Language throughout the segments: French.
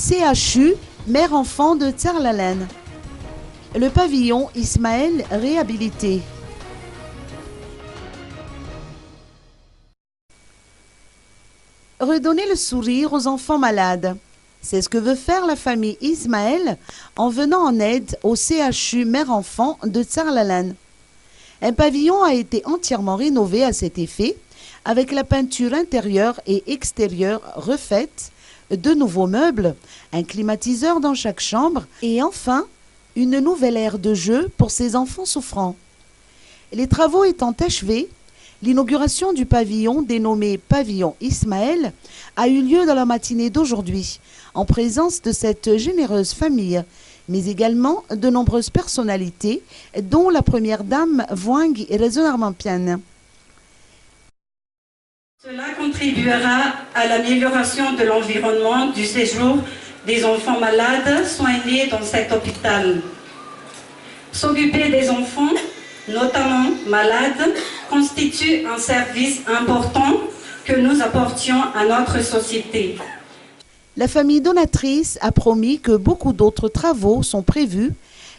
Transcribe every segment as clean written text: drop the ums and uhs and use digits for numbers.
CHU, mère-enfant de Tsarlalen. Le pavillon Ismaël réhabilité. Redonner le sourire aux enfants malades. C'est ce que veut faire la famille Ismaël en venant en aide au CHU mère-enfant de Tsarlalen. Un pavillon a été entièrement rénové à cet effet, avec la peinture intérieure et extérieure refaite, de nouveaux meubles, un climatiseur dans chaque chambre et enfin une nouvelle aire de jeu pour ces enfants souffrants. Les travaux étant achevés, l'inauguration du pavillon dénommé Pavillon Ismaël a eu lieu dans la matinée d'aujourd'hui, en présence de cette généreuse famille, mais également de nombreuses personnalités, dont la première dame Wang Rezonarmampian. Cela contribuera à l'amélioration de l'environnement du séjour des enfants malades soignés dans cet hôpital. S'occuper des enfants, notamment malades, constitue un service important que nous apportions à notre société. La famille donatrice a promis que beaucoup d'autres travaux sont prévus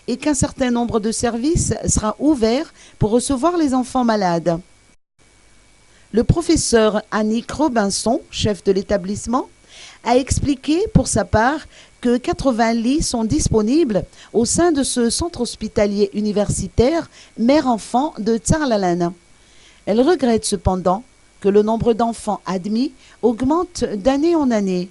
et qu'un certain nombre de services sera ouvert pour recevoir les enfants malades. Le professeur Annick Robinson, chef de l'établissement, a expliqué pour sa part que 80 lits sont disponibles au sein de ce centre hospitalier universitaire mère-enfant de Tsarlalen. Elle regrette cependant que le nombre d'enfants admis augmente d'année en année.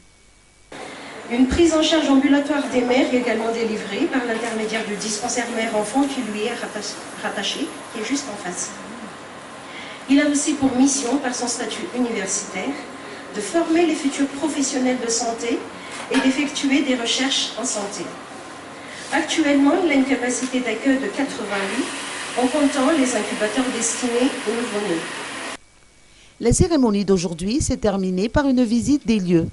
Une prise en charge ambulatoire des mères est également délivrée par l'intermédiaire du dispensaire mère-enfant qui lui est rattaché, qui est juste en face. Il a aussi pour mission, par son statut universitaire, de former les futurs professionnels de santé et d'effectuer des recherches en santé. Actuellement, il a une capacité d'accueil de 80 lits, en comptant les incubateurs destinés aux nouveau-nés. La cérémonie d'aujourd'hui s'est terminée par une visite des lieux.